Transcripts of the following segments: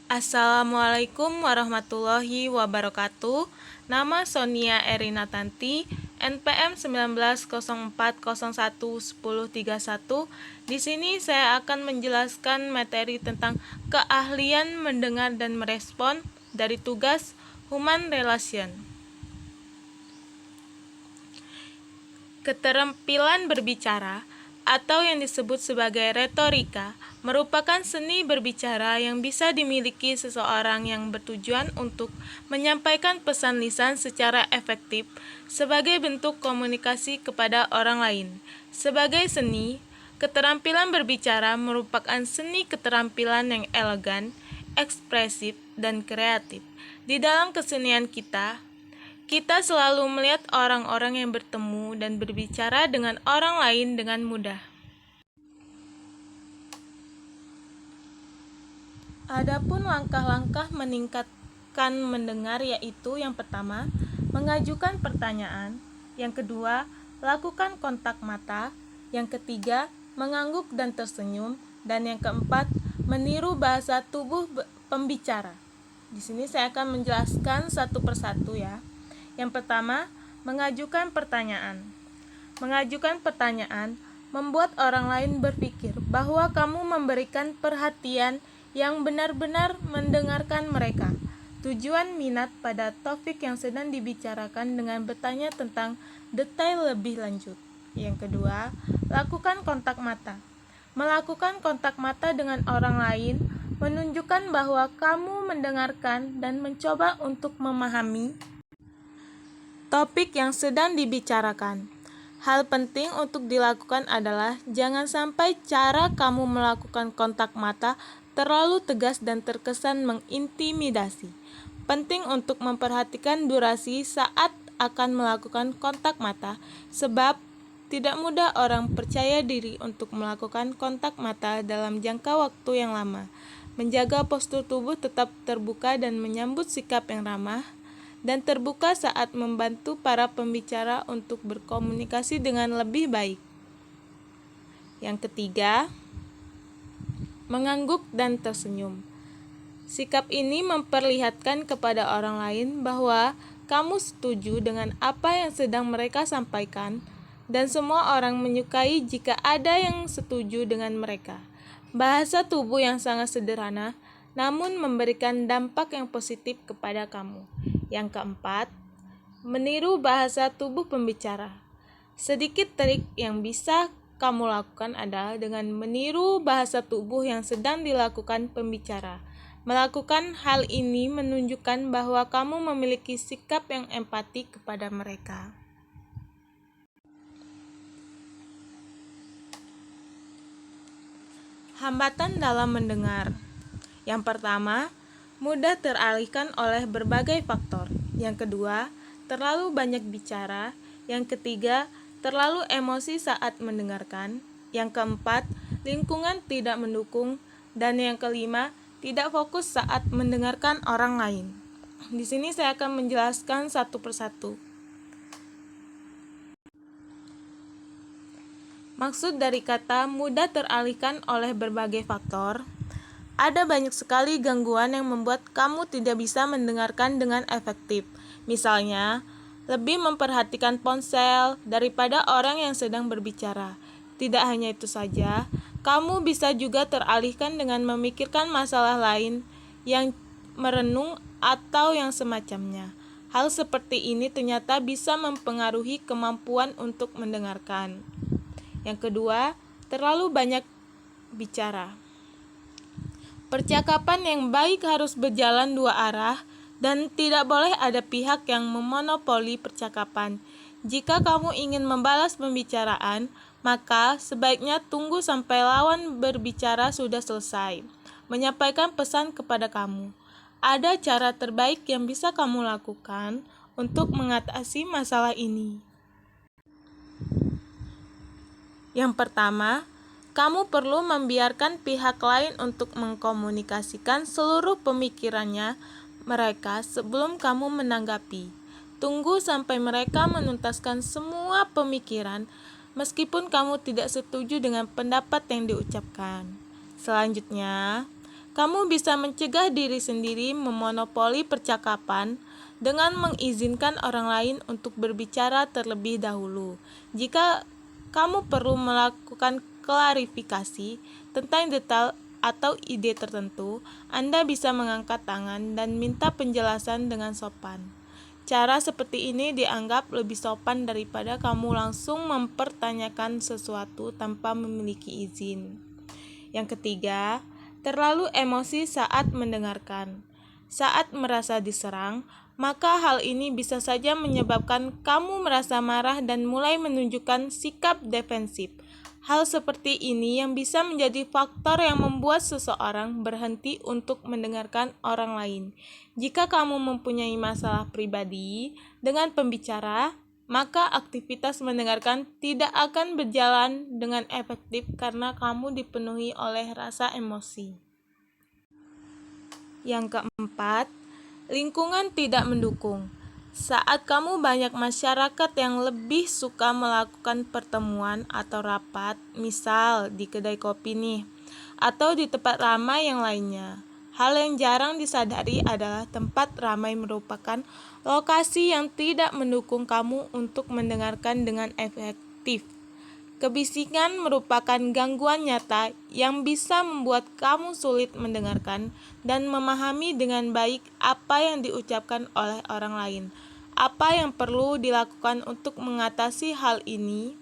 Assalamualaikum warahmatullahi wabarakatuh. Nama Sonia Erina Tanti, NPM 1904011031. Di sini saya akan menjelaskan materi tentang keahlian mendengar dan merespon dari tugas Human Relation. Keterampilan berbicara atau yang disebut sebagai retorika merupakan seni berbicara yang bisa dimiliki seseorang yang bertujuan untuk menyampaikan pesan lisan secara efektif sebagai bentuk komunikasi kepada orang lain. Sebagai seni, keterampilan berbicara merupakan seni keterampilan yang elegan, ekspresif, dan kreatif. Di dalam kesenian kita selalu melihat orang-orang yang bertemu dan berbicara dengan orang lain dengan mudah. Adapun langkah-langkah meningkatkan mendengar yaitu yang pertama, mengajukan pertanyaan, yang kedua, lakukan kontak mata, yang ketiga, mengangguk dan tersenyum, dan yang keempat, meniru bahasa tubuh pembicara. Di sini saya akan menjelaskan satu persatu ya. Yang pertama, mengajukan pertanyaan. Mengajukan pertanyaan membuat orang lain berpikir bahwa kamu memberikan perhatian yang benar-benar mendengarkan mereka. Tujuan minat pada topik yang sedang dibicarakan dengan bertanya tentang detail lebih lanjut. Yang kedua, lakukan kontak mata. Melakukan kontak mata dengan orang lain menunjukkan bahwa kamu mendengarkan dan mencoba untuk memahami topik yang sedang dibicarakan. Hal penting untuk dilakukan adalah jangan sampai cara kamu melakukan kontak mata terlalu tegas dan terkesan mengintimidasi. Penting untuk memperhatikan durasi saat akan melakukan kontak mata, sebab tidak mudah orang percaya diri untuk melakukan kontak mata dalam jangka waktu yang lama. Menjaga postur tubuh tetap terbuka dan menyambut sikap yang ramah dan terbuka saat membantu para pembicara untuk berkomunikasi dengan lebih baik. Yang ketiga, mengangguk dan tersenyum. Sikap ini memperlihatkan kepada orang lain bahwa kamu setuju dengan apa yang sedang mereka sampaikan, dan semua orang menyukai jika ada yang setuju dengan mereka. Bahasa tubuh yang sangat sederhana, namun memberikan dampak yang positif kepada kamu. Yang keempat, meniru bahasa tubuh pembicara. Sedikit trik yang bisa kamu lakukan adalah dengan meniru bahasa tubuh yang sedang dilakukan pembicara. Melakukan hal ini menunjukkan bahwa kamu memiliki sikap yang empati kepada mereka. Hambatan dalam mendengar. Yang pertama, mudah teralihkan oleh berbagai faktor. Yang kedua, terlalu banyak bicara. Yang ketiga, terlalu emosi saat mendengarkan. Yang keempat, lingkungan tidak mendukung. Dan yang kelima, tidak fokus saat mendengarkan orang lain. Di sini saya akan menjelaskan satu persatu. Maksud dari kata mudah teralihkan oleh berbagai faktor, ada banyak sekali gangguan yang membuat kamu tidak bisa mendengarkan dengan efektif. Misalnya, lebih memperhatikan ponsel daripada orang yang sedang berbicara. Tidak hanya itu saja, kamu bisa juga teralihkan dengan memikirkan masalah lain yang merenung atau yang semacamnya. Hal seperti ini ternyata bisa mempengaruhi kemampuan untuk mendengarkan. Yang kedua, terlalu banyak bicara. Percakapan yang baik harus berjalan dua arah dan tidak boleh ada pihak yang memonopoli percakapan. Jika kamu ingin membalas pembicaraan, maka sebaiknya tunggu sampai lawan berbicara sudah selesai menyampaikan pesan kepada kamu. Ada cara terbaik yang bisa kamu lakukan untuk mengatasi masalah ini. Yang pertama, kamu perlu membiarkan pihak lain untuk mengkomunikasikan seluruh pemikirannya mereka sebelum kamu menanggapi. Tunggu sampai mereka menuntaskan semua pemikiran, meskipun kamu tidak setuju dengan pendapat yang diucapkan. Selanjutnya, Kamu bisa mencegah diri sendiri memonopoli percakapan dengan mengizinkan orang lain untuk berbicara terlebih dahulu. Jika kamu perlu melakukan klarifikasi tentang detail atau ide tertentu, Anda bisa mengangkat tangan dan minta penjelasan dengan sopan. Cara seperti ini dianggap lebih sopan daripada kamu langsung mempertanyakan sesuatu tanpa memiliki izin. Yang ketiga, terlalu emosi saat mendengarkan. Saat merasa diserang, maka hal ini bisa saja menyebabkan kamu merasa marah dan mulai menunjukkan sikap defensif. Hal seperti ini yang bisa menjadi faktor yang membuat seseorang berhenti untuk mendengarkan orang lain. Jika kamu mempunyai masalah pribadi dengan pembicara, maka aktivitas mendengarkan tidak akan berjalan dengan efektif karena kamu dipenuhi oleh rasa emosi. Yang keempat, lingkungan tidak mendukung. Saat kamu banyak masyarakat yang lebih suka melakukan pertemuan atau rapat, misal di kedai kopi nih, atau di tempat ramai yang lainnya. Hal yang jarang disadari adalah tempat ramai merupakan lokasi yang tidak mendukung kamu untuk mendengarkan dengan efektif. Kebisikan merupakan gangguan nyata yang bisa membuat kamu sulit mendengarkan dan memahami dengan baik apa yang diucapkan oleh orang lain. Apa yang perlu dilakukan untuk mengatasi hal ini?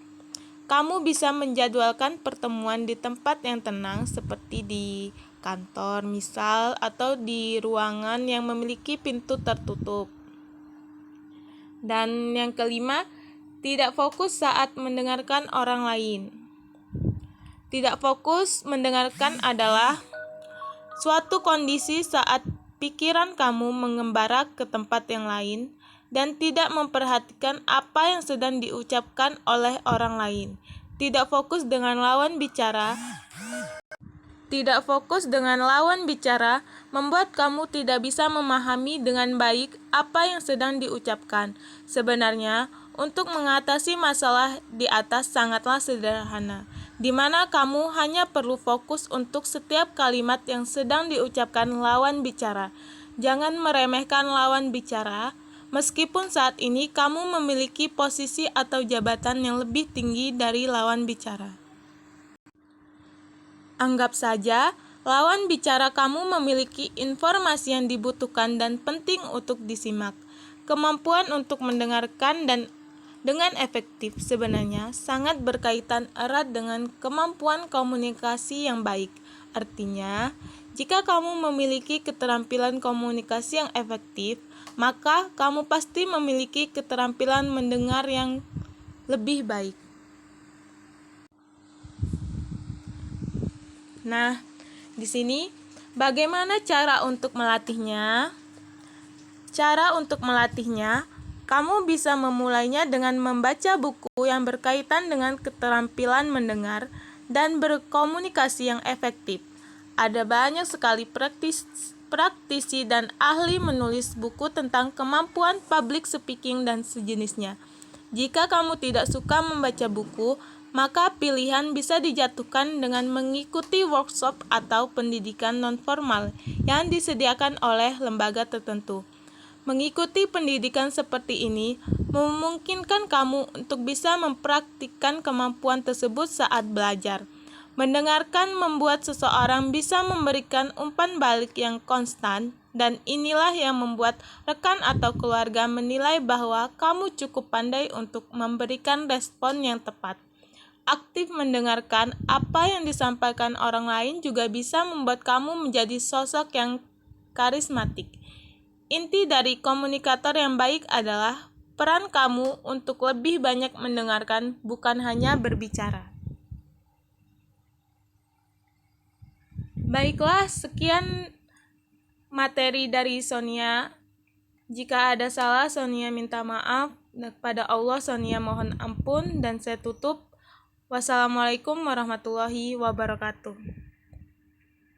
Kamu bisa menjadwalkan pertemuan di tempat yang tenang seperti di kantor misal atau di ruangan yang memiliki pintu tertutup. Dan yang kelima, tidak fokus saat mendengarkan orang lain. Tidak fokus mendengarkan adalah suatu kondisi saat pikiran kamu mengembara ke tempat yang lain dan tidak memperhatikan apa yang sedang diucapkan oleh orang lain. Tidak fokus dengan lawan bicara membuat kamu tidak bisa memahami dengan baik apa yang sedang diucapkan. Sebenarnya, untuk mengatasi masalah di atas sangatlah sederhana, di mana kamu hanya perlu fokus untuk setiap kalimat yang sedang diucapkan lawan bicara. Jangan meremehkan lawan bicara, meskipun saat ini kamu memiliki posisi atau jabatan yang lebih tinggi dari lawan bicara. Anggap saja lawan bicara kamu memiliki informasi yang dibutuhkan dan penting untuk disimak. Kemampuan untuk mendengarkan dan dengan efektif sebenarnya sangat berkaitan erat dengan kemampuan komunikasi yang baik. Artinya, jika kamu memiliki keterampilan komunikasi yang efektif, maka kamu pasti memiliki keterampilan mendengar yang lebih baik. Nah, di sini bagaimana cara untuk melatihnya? Cara untuk melatihnya, kamu bisa memulainya dengan membaca buku yang berkaitan dengan keterampilan mendengar dan berkomunikasi yang efektif. Ada banyak sekali praktisi dan ahli menulis buku tentang kemampuan public speaking dan sejenisnya. Jika kamu tidak suka membaca buku, maka pilihan bisa dijatuhkan dengan mengikuti workshop atau pendidikan nonformal yang disediakan oleh lembaga tertentu. Mengikuti pendidikan seperti ini memungkinkan kamu untuk bisa mempraktikkan kemampuan tersebut saat belajar. Mendengarkan membuat seseorang bisa memberikan umpan balik yang konstan, dan inilah yang membuat rekan atau keluarga menilai bahwa kamu cukup pandai untuk memberikan respon yang tepat. Aktif mendengarkan apa yang disampaikan orang lain juga bisa membuat kamu menjadi sosok yang karismatik. Inti dari komunikator yang baik adalah peran kamu untuk lebih banyak mendengarkan, bukan hanya berbicara. Baiklah, sekian materi dari Sonia. Jika ada salah, Sonia minta maaf. Kepada Allah, Sonia mohon ampun, dan saya tutup. Wassalamualaikum warahmatullahi wabarakatuh.